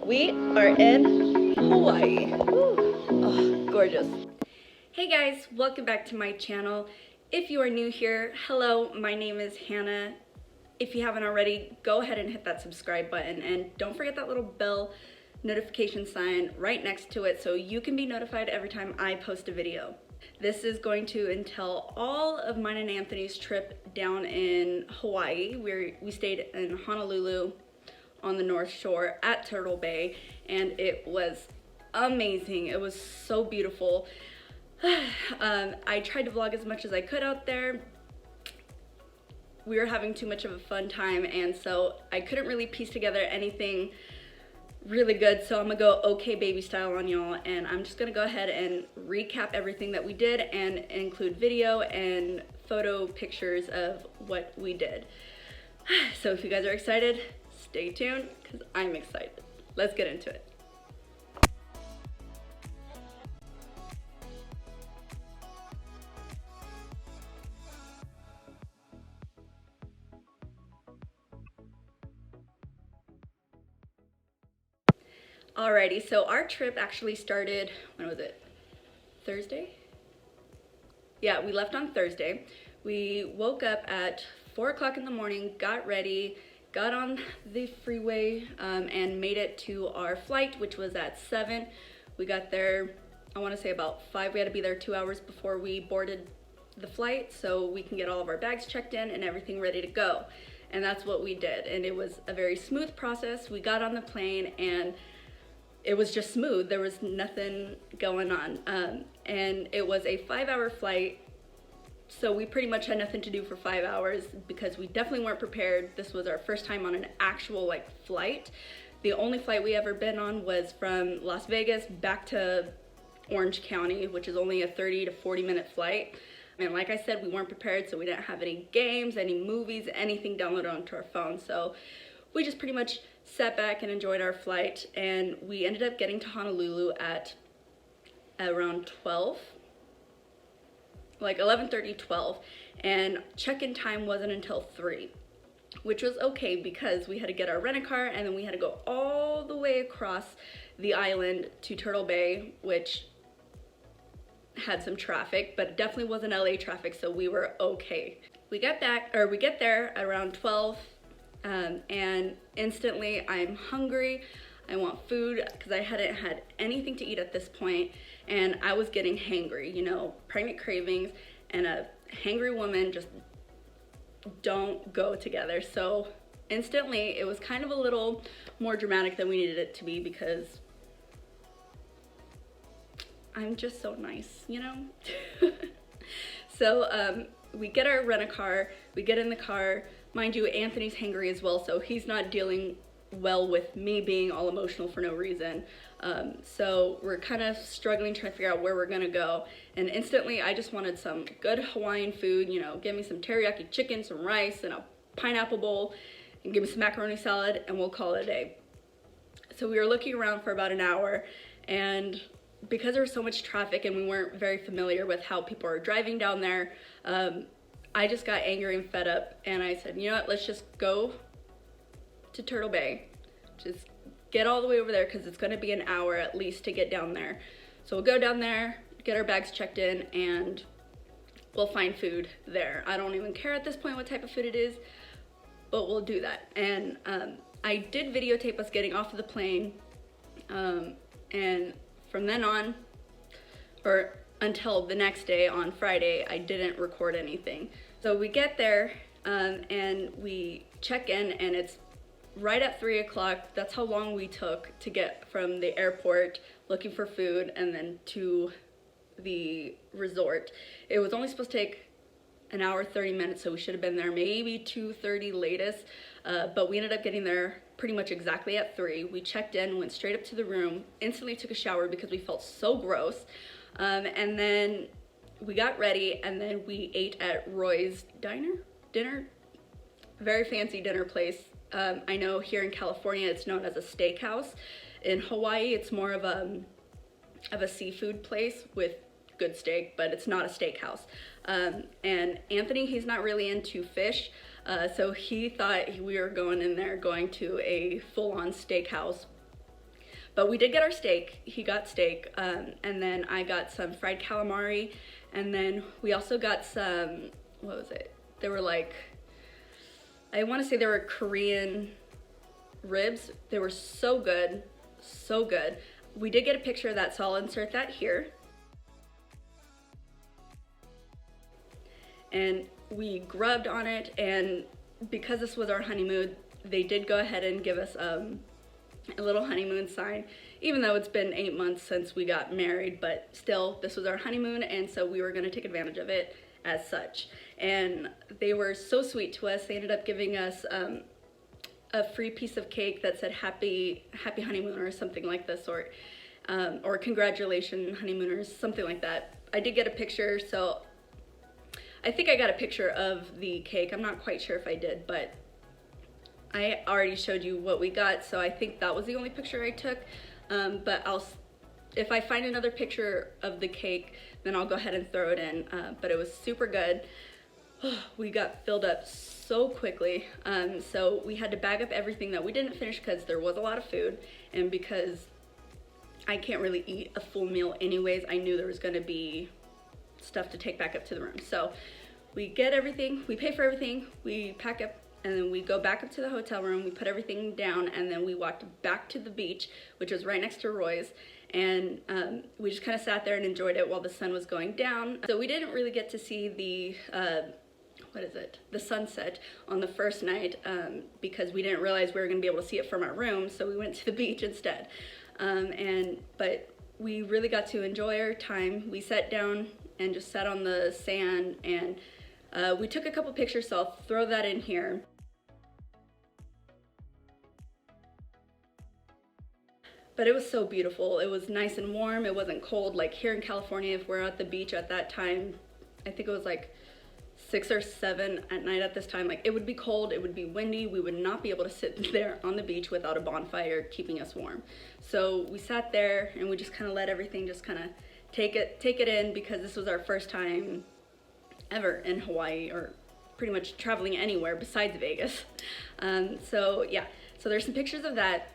We are in Hawaii. Woo. Oh, gorgeous. Hey guys, welcome back to my channel. If you are new here, hello, my name is Hannah. If you haven't already, go ahead and hit that subscribe button and don't forget that little bell notification sign right next to it so you can be notified every time I post a video. This is going to entail all of mine and Anthony's trip down in Hawaii. We stayed in Honolulu on the North Shore at Turtle Bay, and it was amazing. It was so beautiful. I tried to vlog as much as I could out there. We were having too much of a fun time, and so I couldn't really piece together anything really good, so I'm gonna go okay baby style on y'all, and I'm just gonna go ahead and recap everything that we did and include video and photo pictures of what we did. So if you guys are excited, stay tuned because I'm excited. Let's get into it. Alrighty, so our trip actually started, when was it? Thursday? Yeah, we left on Thursday. We woke up at 4 o'clock in the morning, got ready, got on the freeway, and made it to our flight, which was at 7. We got there, I want to say about 5. We had to be there 2 hours before we boarded the flight so we can get all of our bags checked in and everything ready to go. And that's what we did. And it was a very smooth process. We got on the plane and it was just smooth. There was nothing going on. And it was a 5-hour flight. So we pretty much had nothing to do for 5 hours because we definitely weren't prepared. This was our first time on an actual flight. The only flight we ever been on was from Las Vegas back to Orange County, which is only a 30 to 40 minute flight. And like I said, we weren't prepared, so we didn't have any games, any movies, anything downloaded onto our phone. So we just pretty much sat back and enjoyed our flight, and we ended up getting to Honolulu at around 12. Like 11:30, 12, and check-in time wasn't until 3, which was okay because we had to get our rent-a-car and then we had to go all the way across the island to Turtle Bay, which had some traffic, but it definitely wasn't LA traffic, so we were okay. We get there at around 12, and instantly I'm hungry. I want food because I hadn't had anything to eat at this point, and I was getting hangry. You know, pregnant cravings and a hangry woman just don't go together. So instantly it was kind of a little more dramatic than we needed it to be because I'm just so nice, you know? So we get our rent-a-car, we get in the car. Mind you, Anthony's hangry as well, so he's not dealing well with me being all emotional for no reason. So we're kind of struggling trying to figure out where we're gonna go, and instantly I just wanted some good Hawaiian food. You know, give me some teriyaki chicken, some rice, and a pineapple bowl, and give me some macaroni salad, and we'll call it a day. So we were looking around for about an hour, and because there was so much traffic and we weren't very familiar with how people are driving down there, I just got angry and fed up, and I said, you know what, let's just go to Turtle Bay. Just get all the way over there because it's going to be an hour at least to get down there. So we'll go down there, get our bags checked in, and we'll find food there. I don't even care at this point what type of food it is, but we'll do that. And I did videotape us getting off of the plane, and from then on, or until the next day on Friday, I didn't record anything. So we get there and we check in, and it's right at 3 o'clock. That's how long we took to get from the airport looking for food and then to the resort. It was only supposed to take an hour 30 minutes, so we should have been there maybe 2:30 latest, but we ended up getting there pretty much exactly at 3. We checked in, went straight up to the room, instantly took a shower because we felt so gross, and then we got ready, and then we ate at Roy's dinner, very fancy dinner place. I know here in California it's known as a steakhouse. In Hawaii it's more of a seafood place with good steak, but it's not a steakhouse. And Anthony, he's not really into fish, so he thought we were going in there going to a full-on steakhouse. But we did get our steak. He got steak, and then I got some fried calamari, and then we also got some, what was it? They were like, I want to say they were Korean ribs. They were so good, so good. We did get a picture of that, so I'll insert that here. And we grubbed on it, and because this was our honeymoon, they did go ahead and give us a little honeymoon sign, even though it's been 8 months since we got married, but still, this was our honeymoon, and so we were gonna take advantage of it as such. And they were so sweet to us. They ended up giving us a free piece of cake that said happy honeymoon or something like this sort, or congratulations honeymooners, something like that. I did get a picture, so I think I got a picture of the cake. I'm not quite sure if I did, but I already showed you what we got, so I think that was the only picture I took. But if I find another picture of the cake, then I'll go ahead and throw it in. But it was super good. We got filled up so quickly. So we had to bag up everything that we didn't finish because there was a lot of food, and because I can't really eat a full meal anyways, I knew there was gonna be stuff to take back up to the room. So we get everything, we pay for everything, we pack up, and then we go back up to the hotel room, we put everything down, and then we walked back to the beach, which was right next to Roy's, and we just kind of sat there and enjoyed it while the sun was going down. So we didn't really get to see the the sunset on the first night, because we didn't realize we were gonna be able to see it from our room, so we went to the beach instead. But we really got to enjoy our time. We sat down and just sat on the sand, and we took a couple pictures, so I'll throw that in here. But it was so beautiful. It was nice and warm. It wasn't cold like here in California. If we're at the beach at that time, I think it was like 6 or 7 at night at this time, like it would be cold, it would be windy, we would not be able to sit there on the beach without a bonfire keeping us warm. So we sat there and we just kind of let everything just kind of take it in, because this was our first time ever in Hawaii, or pretty much traveling anywhere besides Vegas. So yeah, so there's some pictures of that,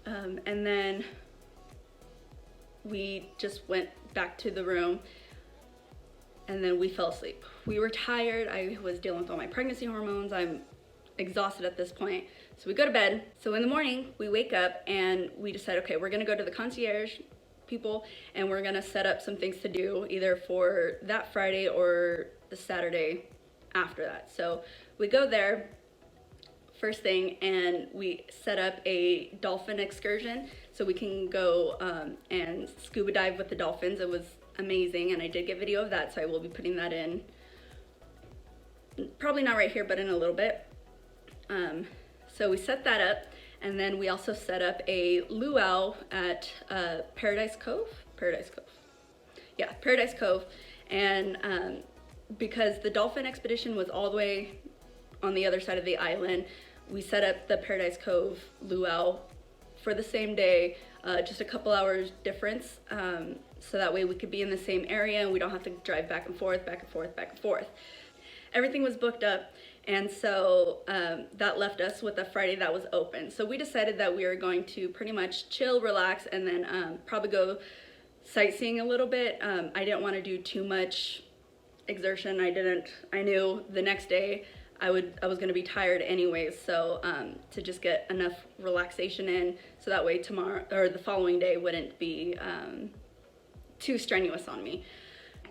and then we just went back to the room, and then we fell asleep. We were tired. I was dealing with all my pregnancy hormones. I'm exhausted at this point. So we go to bed. So in the morning, we wake up and we decide, okay, we're gonna go to the concierge people, and we're gonna set up some things to do either for that Friday or the Saturday after that. So we go there first thing, and we set up a dolphin excursion so we can go and scuba dive with the dolphins. It was amazing, and I did get video of that, so I will be putting that in, probably not right here, but in a little bit. So we set that up, and then we also set up a luau at Paradise Cove. Yeah, Paradise Cove. And because the dolphin expedition was all the way on the other side of the island, we set up the Paradise Cove luau for the same day, just a couple hours difference, so that way we could be in the same area and we don't have to drive back and forth. Everything was booked up, and so that left us with a Friday that was open. So we decided that we were going to pretty much chill, relax, and then probably go sightseeing a little bit. I didn't want to do too much exertion. I knew the next day I was going to be tired anyways, so to just get enough relaxation in, so that way tomorrow or the following day wouldn't be too strenuous on me.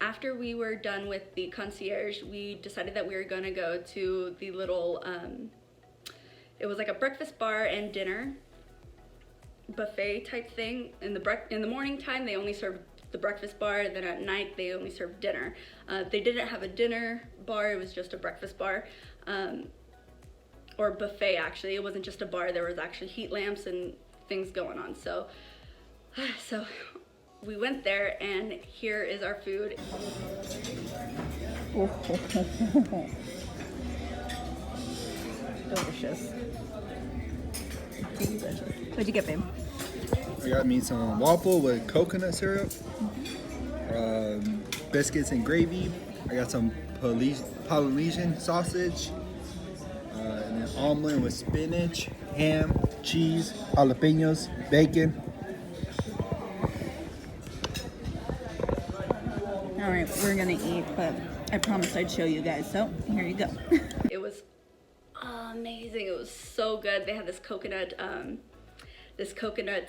After we were done with the concierge, we decided that we were going to go to the little it was like a breakfast bar and dinner buffet type thing. In the morning time they only served the breakfast bar, then at night they only served dinner. They didn't have a dinner bar, it was just a breakfast bar, or buffet actually. It wasn't just a bar, there was actually heat lamps and things going on. So we went there, and here is our food. Delicious. What'd you get, babe? I got me some waffle with coconut syrup, biscuits and gravy. I got some Polynesian sausage, and an omelet with spinach, ham, cheese, jalapenos, bacon. right, we're gonna eat, but I promised I'd show you guys, so here you go. It was amazing. It was so good. They had this coconut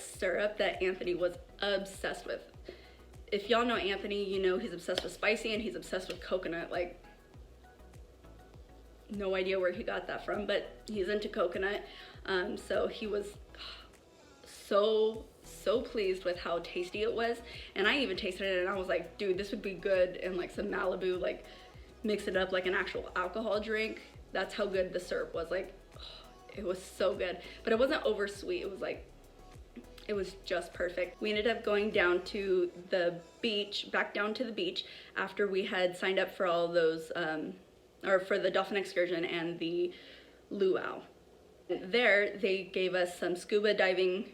syrup that Anthony was obsessed with. If y'all know Anthony, you know he's obsessed with spicy and he's obsessed with coconut. Like, no idea where he got that from, but he's into coconut. So he was so pleased with how tasty it was. And I even tasted it and I was like, dude, this would be good in like some Malibu, like mix it up like an actual alcohol drink. That's how good the syrup was. Like, it was so good, but it wasn't over sweet. It was like, it was just perfect. We ended up going down to the beach, back down to the beach after we had signed up for all those, or for the dolphin excursion and the luau. There, they gave us some scuba diving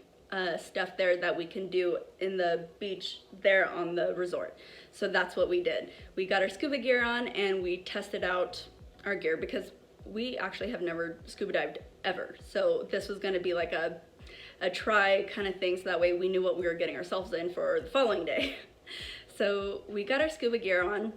stuff there that we can do in the beach there on the resort. So that's what we did. We got our scuba gear on and we tested out our gear because we actually have never scuba dived ever. So this was gonna be like a try kind of thing, so that way we knew what we were getting ourselves in for the following day. So we got our scuba gear on,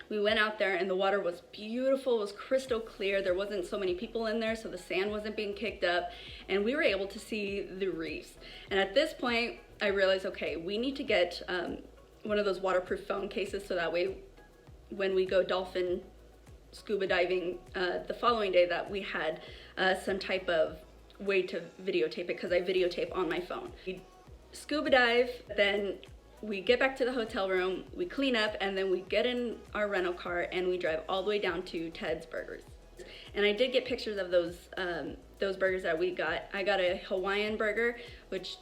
we went out there and the water was beautiful, it was crystal clear, there wasn't so many people in there so the sand wasn't being kicked up, and we were able to see the reefs. And at this point I realized, okay, we need to get one of those waterproof phone cases so that way when we go dolphin scuba diving the following day that we had some type of way to videotape it, because I videotape on my phone. We scuba dive, then we get back to the hotel room, we clean up, and then we get in our rental car and we drive all the way down to Ted's Burgers. And I did get pictures of those burgers that we got. I got a Hawaiian burger, which,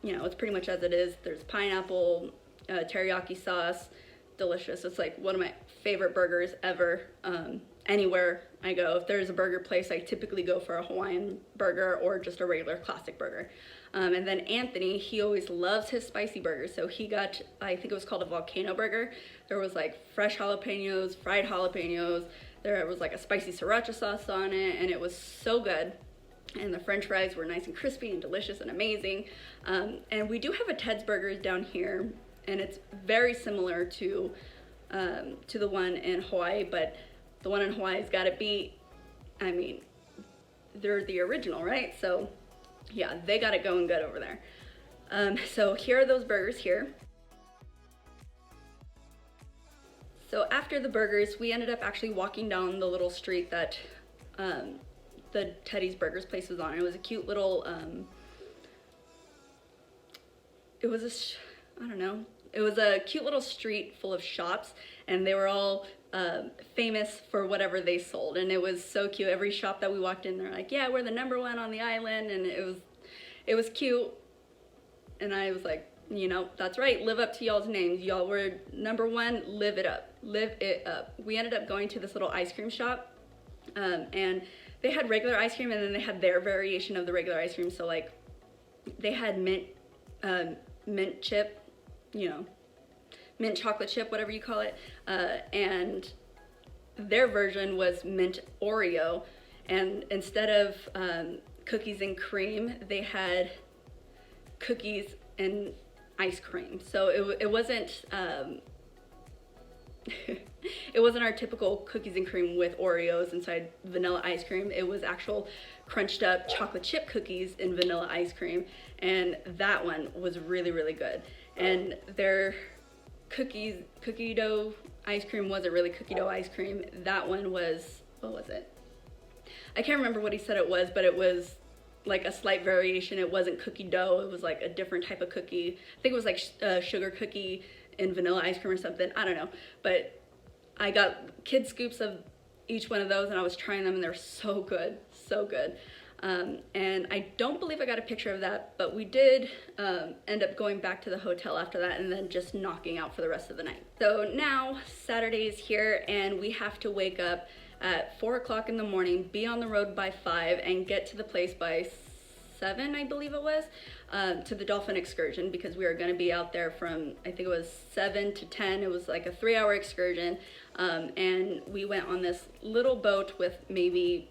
you know, it's pretty much as it is. There's pineapple, teriyaki sauce, delicious. It's like one of my favorite burgers ever. Anywhere I go, if there's a burger place, I typically go for a Hawaiian burger or just a regular classic burger. And then Anthony, he always loves his spicy burgers, so he got, I think it was called a volcano burger. There was like fresh jalapenos, fried jalapenos, there was like a spicy sriracha sauce on it, and it was so good. And the french fries were nice and crispy and delicious and amazing. And we do have a Ted's Burgers down here, and it's very similar to the one in Hawaii, but the one in Hawaii's got to beat, I mean, they're the original, right? So yeah, they got it going good over there. So here are those burgers here. So after the burgers, we ended up actually walking down the little street that the Teddy's Burgers place was on. It was a cute little, it was a cute little street full of shops, and they were all famous for whatever they sold, and it was so cute. Every shop that we walked in, they're like, yeah, we're the #1 on the island, and it was cute. And I was like, you know, that's right, live up to y'all's names. Y'all were #1, live it up, live it up. We ended up going to this little ice cream shop, and they had regular ice cream, and then they had their variation of the regular ice cream. So like, they had mint chip, you know, mint chocolate chip, whatever you call it, and their version was mint Oreo, and instead of cookies and cream, they had cookies and ice cream. So it wasn't it wasn't our typical cookies and cream with Oreos inside vanilla ice cream. It was actual crunched up chocolate chip cookies in vanilla ice cream, and that one was really, really good. And their cookie dough ice cream wasn't really cookie dough ice cream. That one was, what was it? I can't remember what he said it was, but it was like a slight variation. It wasn't cookie dough, it was like a different type of cookie. I think it was like sugar cookie and vanilla ice cream or something, I don't know. But I got kid scoops of each one of those, and I was trying them, and they're so good, so good. And I don't believe I got a picture of that, but we did end up going back to the hotel after that and then just knocking out for the rest of the night. So now Saturday is here, and we have to wake up at 4 o'clock in the morning, be on the road by 5, and get to the place by 7, I believe it was, to the dolphin excursion, because we were going to be out there from, I think it was 7 to 10. It was like a 3-hour excursion, and we went on this little boat with maybe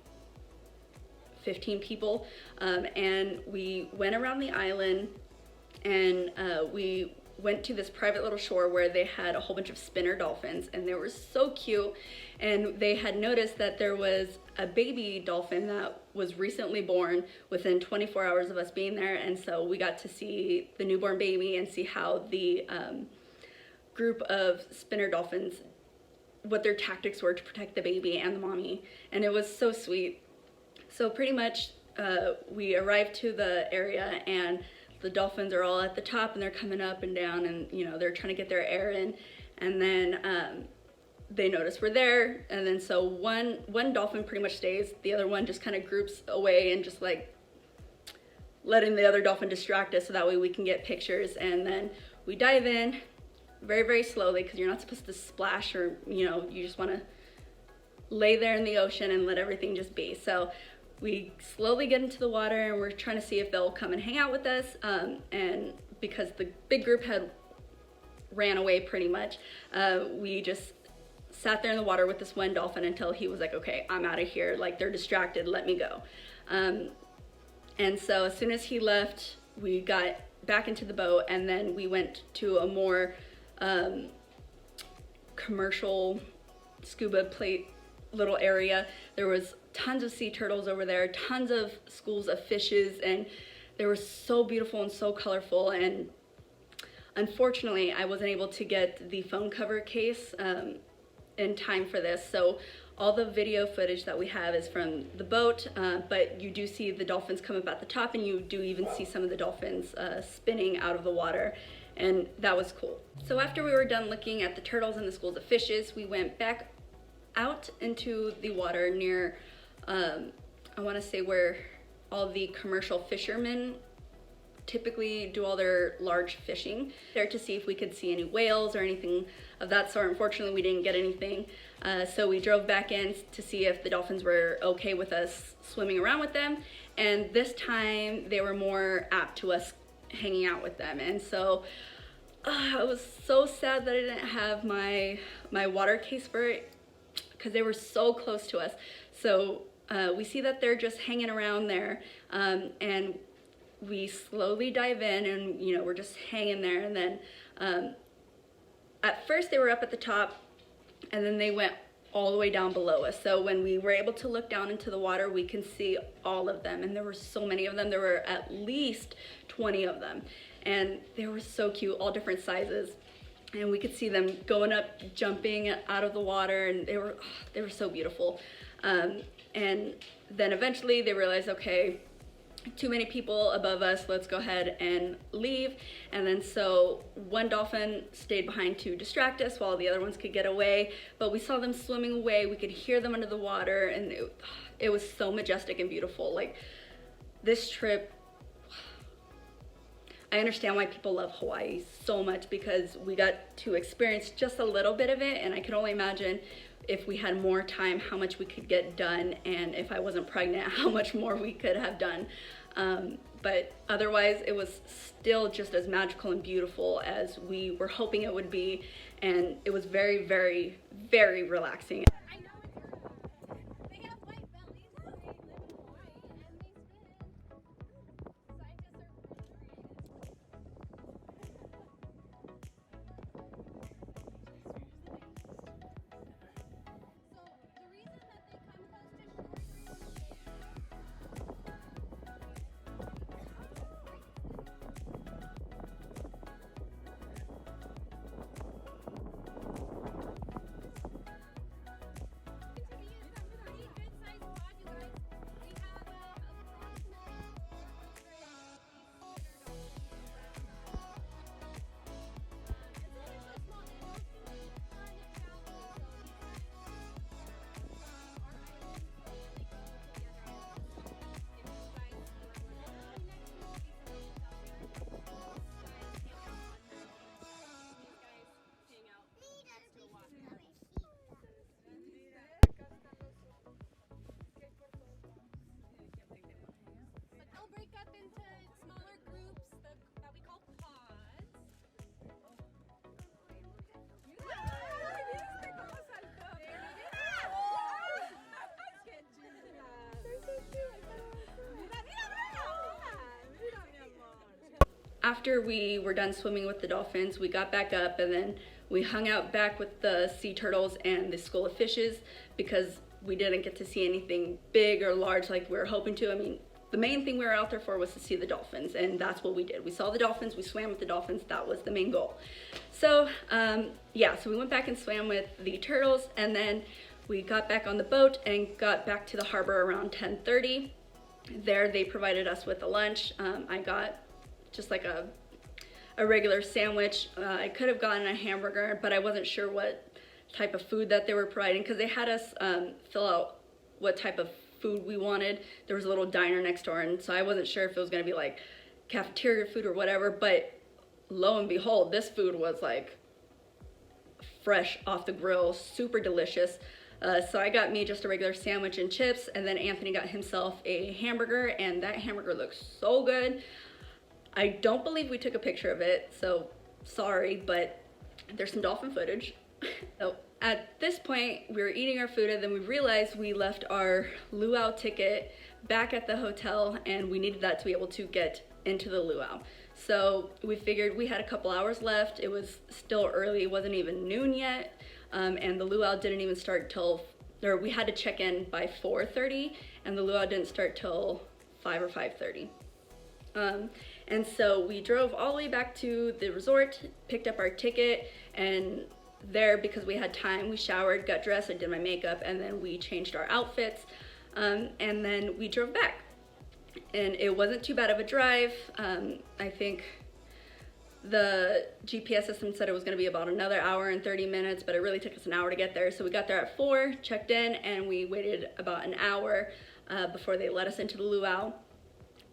15 people, and we went around the island, and we went to this private little shore where they had a whole bunch of spinner dolphins, and they were so cute. And they had noticed that there was a baby dolphin that was recently born within 24 hours of us being there. And so we got to see the newborn baby and see how the group of spinner dolphins, what their tactics were to protect the baby and the mommy. And it was so sweet. So pretty much we arrived to the area, and the dolphins are all at the top, and they're coming up and down, and you know, they're trying to get their air in. And then they notice we're there, and then so one dolphin pretty much stays, the other one just kind of groups away and just like letting the other dolphin distract us so that way we can get pictures. And then we dive in very, very slowly, because you're not supposed to splash, or you know, you just want to lay there in the ocean and let everything just be. So we slowly get into the water, and we're trying to see if they'll come and hang out with us, and because the big group had ran away pretty much, we just sat there in the water with this one dolphin until he was like, okay, I'm out of here, like they're distracted, let me go. And so as soon as he left, we got back into the boat, and then we went to a more commercial scuba plate little area. There was tons of sea turtles over there, tons of schools of fishes, and they were so beautiful and so colorful. And unfortunately, I wasn't able to get the phone cover case in time for this, so all the video footage that we have is from the boat, but you do see the dolphins come up at the top, and you do even see some of the dolphins spinning out of the water, and that was cool. So after we were done looking at the turtles and the schools of fishes, we went back out into the water near, I want to say where all the commercial fishermen typically do all their large fishing, there to see if we could see any whales or anything of that sort. Unfortunately, we didn't get anything, so we drove back in to see if the dolphins were okay with us swimming around with them, and this time they were more apt to us hanging out with them. And so I was so sad that I didn't have my water case for it, because they were so close to us. So we see that they're just hanging around there, and we slowly dive in, and you know, we're just hanging there. And then at first they were up at the top, and then they went all the way down below us. So when we were able to look down into the water, we can see all of them, and there were so many of them. There were at least 20 of them, and they were so cute, all different sizes. And we could see them going up, jumping out of the water, and they were so beautiful. And then eventually they realized, okay, too many people above us, let's go ahead and leave. And then so one dolphin stayed behind to distract us while the other ones could get away, but we saw them swimming away. We could hear them under the water, and it was so majestic and beautiful. Like, this trip, I understand why people love Hawaii so much, because we got to experience just a little bit of it, and I could only imagine if we had more time how much we could get done, and if I wasn't pregnant how much more we could have done. But otherwise it was still just as magical and beautiful as we were hoping it would be, and it was very, very, very relaxing. after we were done swimming with the dolphins, we got back up and then we hung out back with the sea turtles and the school of fishes because we didn't get to see anything big or large like we were hoping to. I mean, the main thing we were out there for was to see the dolphins, and that's what we did. We saw the dolphins, we swam with the dolphins, that was the main goal. So, yeah, so we went back and swam with the turtles, and then we got back on the boat and got back to the harbor around 10:30. There they provided us with a lunch. I got just like a regular sandwich. I could have gotten a hamburger, but I wasn't sure what type of food that they were providing because they had us fill out what type of food we wanted. There was a little diner next door, and so I wasn't sure if it was going to be like cafeteria food or whatever, but lo and behold, this food was like fresh off the grill, super delicious. So I got me just a regular sandwich and chips, and then Anthony got himself a hamburger, and that hamburger looks so good. I don't believe we took a picture of it, so sorry, but there's some dolphin footage. So at this point, we were eating our food, and then we realized we left our luau ticket back at the hotel, and we needed that to be able to get into the luau. So we figured we had a couple hours left. It was still early, it wasn't even noon yet, and the luau didn't even start till, or we had to check in by 4:30, and the luau didn't start till 5 or 5:30. And so we drove all the way back to the resort, picked up our ticket, and there, because we had time, we showered, got dressed, I did my makeup, and then we changed our outfits, and then we drove back. And it wasn't too bad of a drive. I think the GPS system said it was going to be about another hour and 30 minutes, but it really took us an hour to get there. So we got there at 4, checked in, and we waited about an hour before they let us into the luau.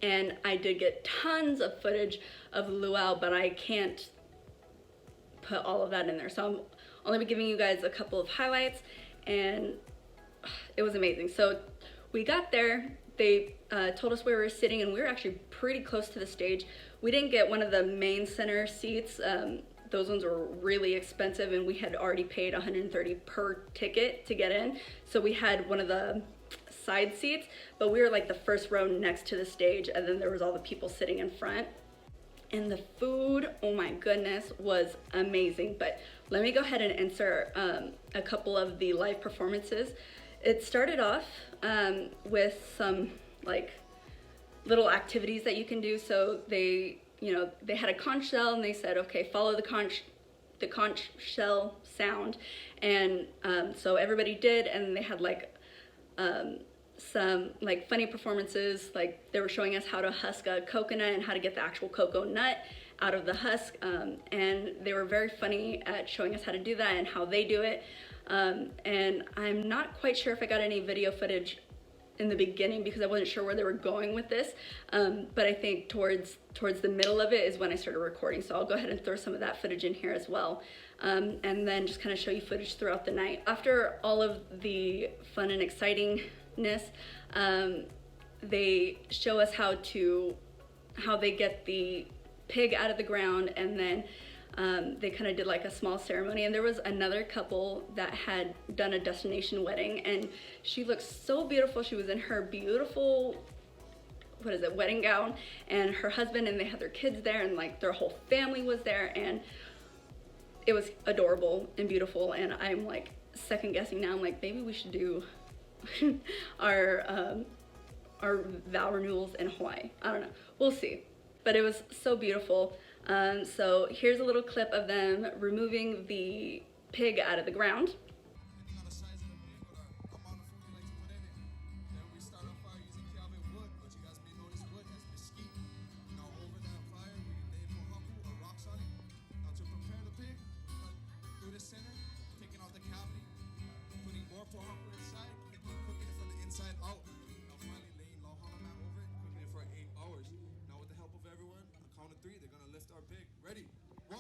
And I did get tons of footage of the luau, but I can't put all of that in there. So I'm only giving you guys a couple of highlights, and it was amazing. So we got there, they told us where we were sitting, and we were actually pretty close to the stage. We didn't get one of the main center seats. Those ones were really expensive, and we had already paid $130 per ticket to get in. So we had one of the side seats, but we were like the first row next to the stage, and then there was all the people sitting in front. And the food, oh my goodness, was amazing. But let me go ahead and insert a couple of the live performances. It started off with some like little activities that you can do. So they had a conch shell, and they said, okay, follow the conch shell sound. And so everybody did, and they had like some like funny performances, like they were showing us how to husk a coconut and how to get the actual cocoa nut out of the husk, and they were very funny at showing us how to do that and how they do it. And I'm not quite sure if I got any video footage in the beginning because I wasn't sure where they were going with this, but I think towards the middle of it is when I started recording, so I'll go ahead and throw some of that footage in here as well, and then just kind of show you footage throughout the night. After all of the fun and excitingness, they show us how they get the pig out of the ground, and then they kind of did like a small ceremony. And there was another couple that had done a destination wedding, and she looked so beautiful. She was in her beautiful, wedding gown, and her husband, and they had their kids there, and like their whole family was there, and it was adorable and beautiful. And I'm like second guessing now. I'm like, maybe we should do our vow renewals in Hawaii. I don't know, we'll see. But it was so beautiful. So here's a little clip of them removing the pig out of the ground.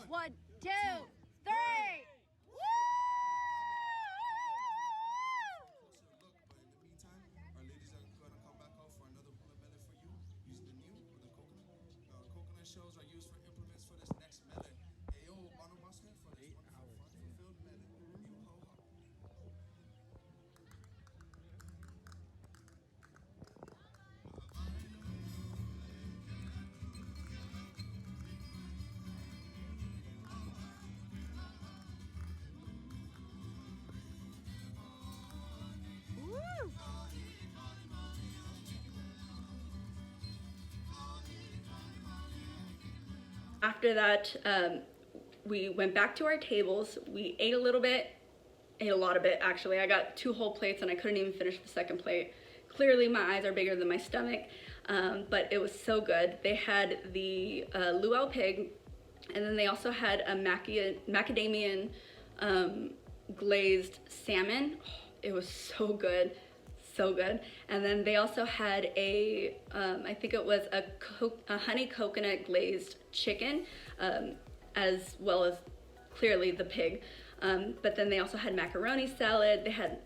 One, two, three! Woo! Our ladies are gonna come back out for another hula melon for you using the new or the coconut. Now the coconut shells are used for implements for this next melon. Ayo, mano masme for this wonderful fun-fulfilled melon. You ho ho. After that, we went back to our tables. We ate a little bit, ate a lot of it actually. I got 2 whole plates and I couldn't even finish the second plate. Clearly my eyes are bigger than my stomach, but it was so good. They had the luau pig, and then they also had a macadamian glazed salmon. Oh, it was so good, so good. And then they also had a, I think it was a honey coconut glazed chicken, as well as clearly the pig. But then they also had macaroni salad, they had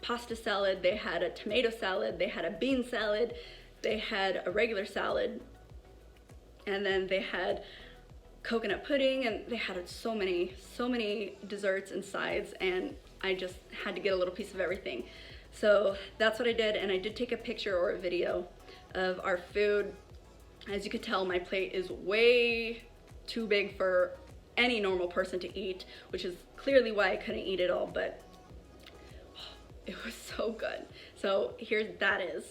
pasta salad, they had a tomato salad, they had a bean salad, they had a regular salad, and then they had coconut pudding, and they had so many desserts and sides, and I just had to get a little piece of everything. So that's what I did, and I did take a picture or a video of our food. As you could tell, my plate is way too big for any normal person to eat, which is clearly why I couldn't eat it all, but it was so good. So here that is.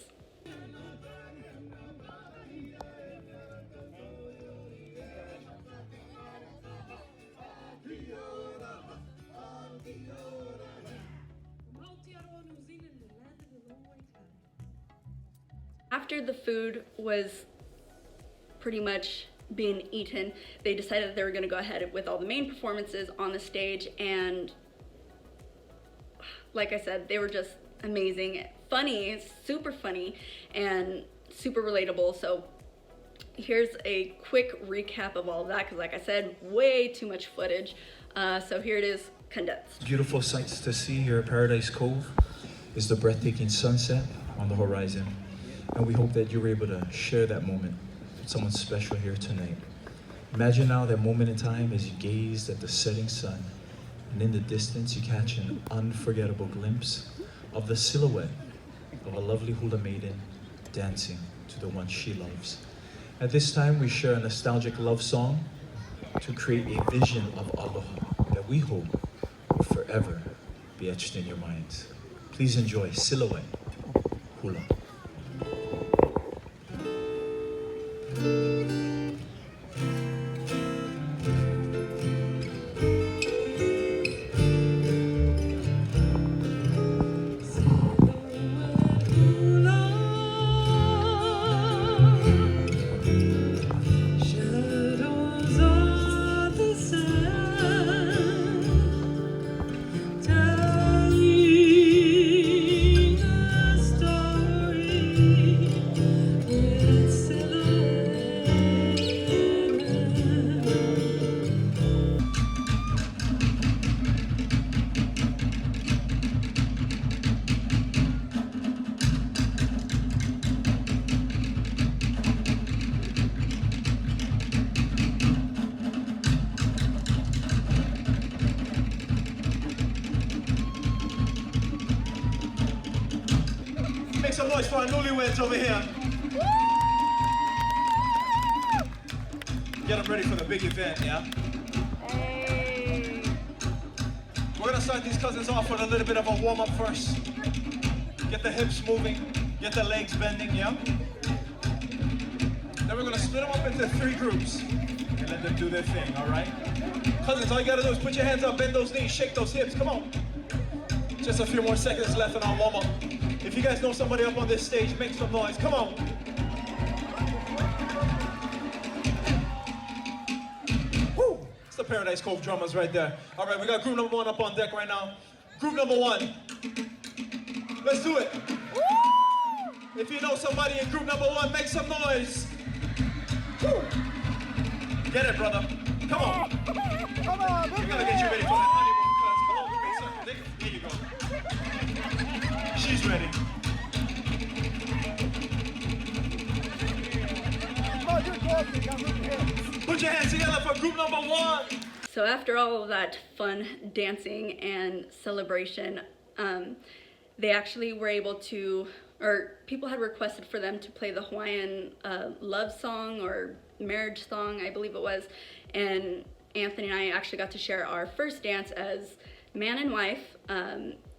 After the food was pretty much being eaten, they decided that they were going to go ahead with all the main performances on the stage, and like I said, they were just amazing, funny, super funny, and super relatable. So here's a quick recap of all of that, because like I said, way too much footage. So here it is, condensed. Beautiful sights to see here at Paradise Cove is the breathtaking sunset on the horizon, and we hope that you were able to share that moment with someone special here tonight. Imagine now that moment in time as you gazed at the setting sun, and in the distance you catch an unforgettable glimpse of the silhouette of a lovely hula maiden dancing to the one she loves. At this time we share a nostalgic love song to create a vision of aloha that we hope will forever be etched in your minds. Please enjoy Silhouette Hula. Make some noise for our newlyweds over here. Get them ready for the big event, yeah? Hey. We're gonna start these cousins off with a little bit of a warm-up first. Get the hips moving, get the legs bending, yeah? Then we're gonna split them up into 3 groups and let them do their thing, all right? Cousins, all you gotta do is put your hands up, bend those knees, shake those hips, come on. Just a few more seconds left in our warm-up. If you guys know somebody up on this stage, make some noise, come on. Woo! It's the Paradise Cove drummers right there. All right, we got group number 1 up on deck right now. Group number 1. Let's do it. If you know somebody in group number 1, make some noise. Woo! Get it, brother. Come on. Come on. We gotta get you ready for that honeymoon, cuz. Come on, there you go. She's ready. Put your hands together for group number 1. So after all of that fun dancing and celebration, they actually were able to, or people had requested for them to play the Hawaiian love song or marriage song, I believe it was, and Anthony and I actually got to share our first dance as man and wife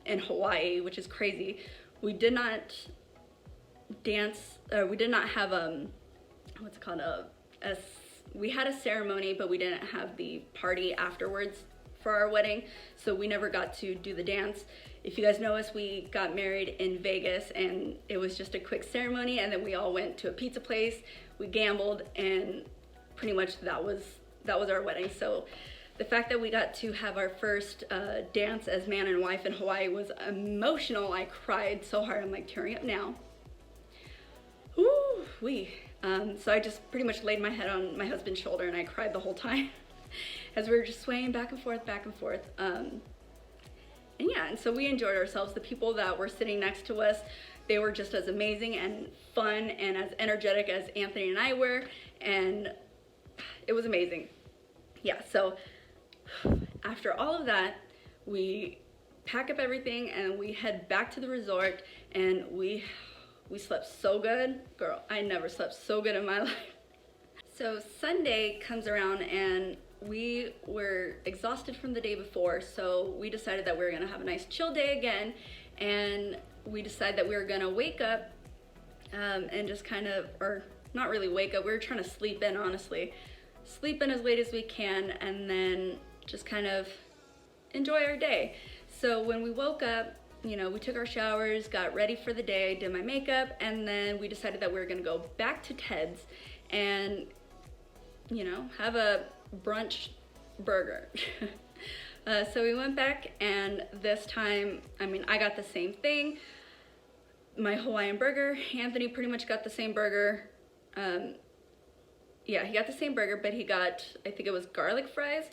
in Hawaii, which is crazy. We did not dance, we did not have what's it called, a we had a ceremony, but we didn't have the party afterwards for our wedding, so we never got to do the dance. If you guys know us, we got married in Vegas, and it was just a quick ceremony, and then we all went to a pizza place, we gambled, and pretty much that was our wedding. So the fact that we got to have our first dance as man and wife in Hawaii was emotional. I cried so hard, I'm like tearing up now. Ooh, so I just pretty much laid my head on my husband's shoulder and I cried the whole time as we were just swaying back and forth, back and forth. And yeah, and so we enjoyed ourselves. The people that were sitting next to us, they were just as amazing and fun and as energetic as Anthony and I were, and it was amazing. Yeah, so after all of that, we pack up everything and we head back to the resort, and we slept so good. Girl, I never slept so good in my life. So Sunday comes around and we were exhausted from the day before, so we decided that we were gonna have a nice chill day again, and we decided that we were gonna wake up and just kind of, or not really wake up, we were trying to sleep in, honestly. Sleep in as late as we can and then just kind of enjoy our day. So when we woke up, you know, we took our showers, got ready for the day, did my makeup, and then we decided that we were gonna go back to Ted's and, you know, have a brunch burger. So we went back, and this time, I mean, I got the same thing, my Hawaiian burger. Anthony pretty much got the same burger. Yeah, he got the same burger, but he got, I think it was garlic fries.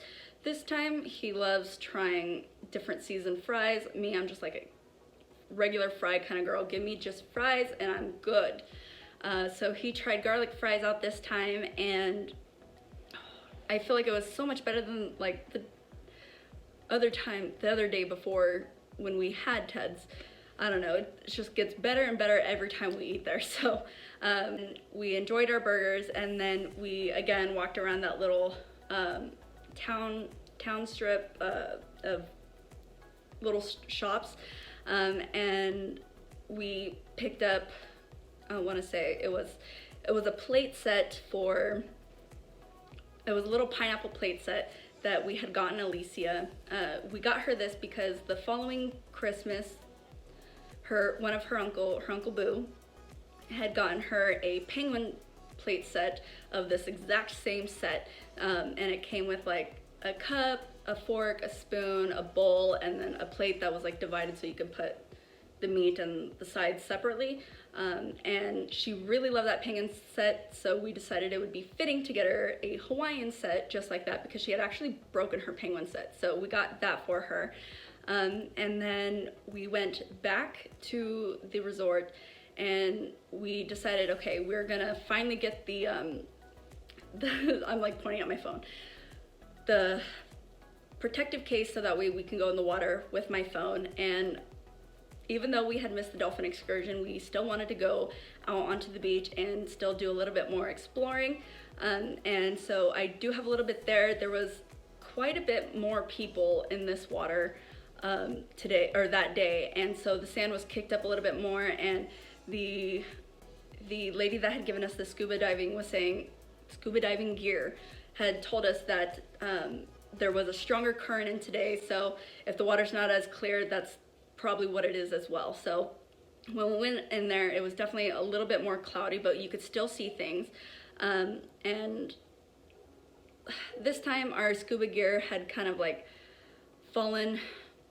This time, he loves trying different seasoned fries. Me, I'm just like a regular fry kind of girl. Give me just fries and I'm good. So he tried garlic fries out this time, and I feel like it was so much better than like the other day before when we had Ted's. I don't know, it just gets better and better every time we eat there. So we enjoyed our burgers, and then we again walked around that little town strip of little shops, and we picked up, I want to say it was a plate set for, it was a little pineapple plate set that we had gotten Alicia. We got her this because the following Christmas, one of her Uncle Boo had gotten her a penguin plate set of this exact same set, and it came with like a cup, a fork, a spoon, a bowl, and then a plate that was like divided so you could put the meat and the sides separately. And she really loved that penguin set, so we decided it would be fitting to get her a Hawaiian set just like that, because she had actually broken her penguin set, so we got that for her. And then we went back to the resort, and we decided, okay, we're gonna finally get the I'm like pointing at my phone, the protective case, so that way we can go in the water with my phone. And even though we had missed the dolphin excursion, we still wanted to go out onto the beach and still do a little bit more exploring. And so I do have a little bit there. There was quite a bit more people in this water today, or that day, and so the sand was kicked up a little bit more, and the lady that had given us the scuba diving gear had told us that there was a stronger current in today, so if the water's not as clear, that's probably what it is as well. So when we went in there, it was definitely a little bit more cloudy, but you could still see things. And this time our scuba gear had kind of like fallen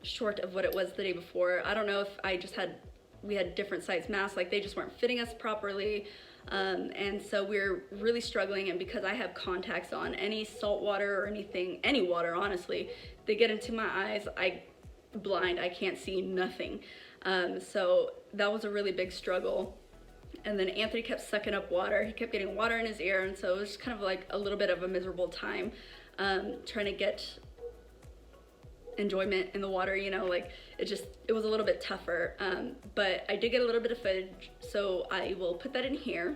short of what it was the day before. I don't know if we had different size masks, like they just weren't fitting us properly. And so we're really struggling, and because I have contacts on, any salt water or anything, any water honestly, they get into my eyes, blind, I can't see nothing. So that was a really big struggle. And then Anthony kept sucking up water. He kept getting water in his ear, and so it was kind of like a little bit of a miserable time, trying to get enjoyment in the water, you know, like it was a little bit tougher. But I did get a little bit of footage, so I will put that in here.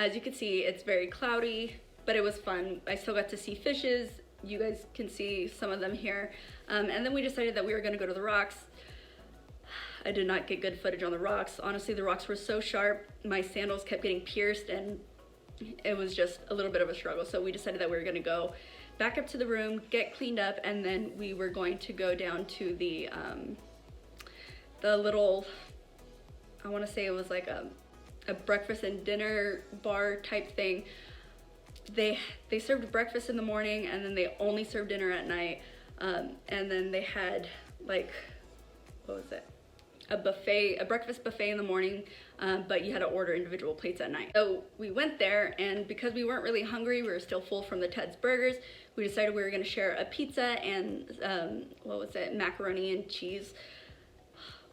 as you can see, it's very cloudy, but it was fun. I still got to see fishes. You guys can see some of them here. And then we decided that we were gonna go to the rocks. I did not get good footage on the rocks. Honestly, the rocks were so sharp. My sandals kept getting pierced and it was just a little bit of a struggle. So we decided that we were gonna go back up to the room, get cleaned up, and then we were going to go down to the little, I wanna say it was like a breakfast and dinner bar type thing. They served breakfast in the morning and then they only served dinner at night. And then they had like, what was it? A breakfast buffet in the morning, but you had to order individual plates at night. So we went there, and because we weren't really hungry, we were still full from the Ted's Burgers, we decided we were gonna share a pizza and, what was it? Macaroni and cheese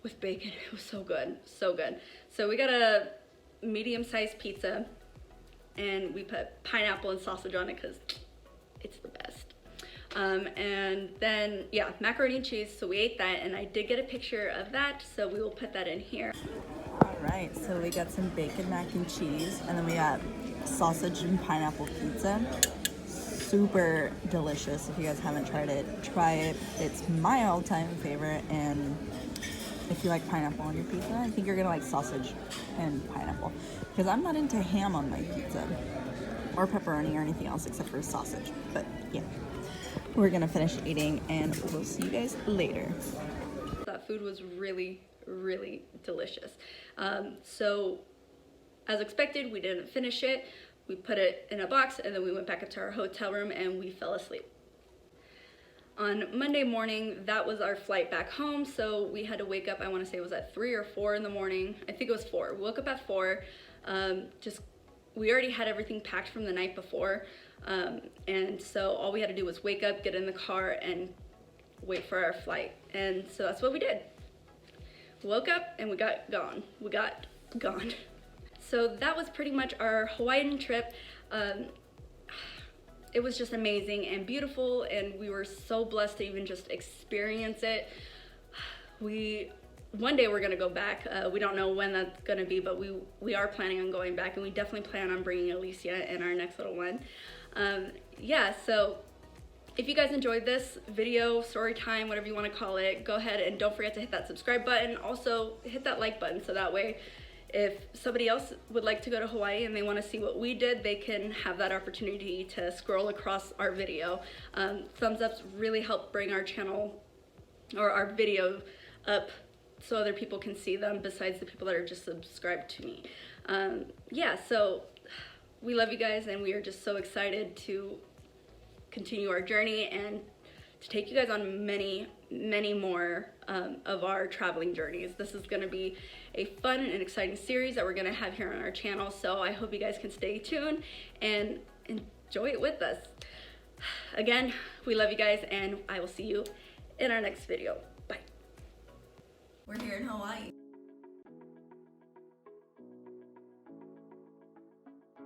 with bacon. It was so good, so good. So we got a medium-sized pizza and we put pineapple and sausage on it because it's the best. And then, yeah, macaroni and cheese, so we ate that, and I did get a picture of that, so we will put that in here. All right, so we got some bacon mac and cheese, and then we got sausage and pineapple pizza. Super delicious. If you guys haven't tried it, try it. It's my all-time favorite, and if you like pineapple on your pizza, I think you're gonna like sausage and pineapple, because I'm not into ham on my pizza, or pepperoni or anything else except for sausage, but yeah. We're gonna finish eating and we'll see you guys later. That food was really, really delicious. So as expected, we didn't finish it. We put it in a box and then we went back up to our hotel room and we fell asleep. On Monday morning, that was our flight back home, so we had to wake up, I wanna say it was at 3 or 4 in the morning. I think it was 4. We woke up at 4. We already had everything packed from the night before. And so all we had to do was wake up, get in the car, and wait for our flight. And so that's what we did. Woke up and we got gone. So that was pretty much our Hawaiian trip. It was just amazing and beautiful, and we were so blessed to even just experience it. One day we're gonna go back. We don't know when that's gonna be, but we are planning on going back, and we definitely plan on bringing Alicia and our next little one. Yeah, so if you guys enjoyed this video, story time, whatever you want to call it, go ahead and don't forget to hit that subscribe button. Also hit that like button, so that way if somebody else would like to go to Hawaii and they want to see what we did, they can have that opportunity to scroll across our video. Thumbs ups really help bring our channel or our video up so other people can see them besides the people that are just subscribed to me. Yeah, so we love you guys, and we are just so excited to continue our journey and to take you guys on many, many more of our traveling journeys. This is going to be a fun and exciting series that we're going to have here on our channel, so I hope you guys can stay tuned and enjoy it with us. Again, we love you guys, and I will see you in our next video. Bye. We're here in Hawaii.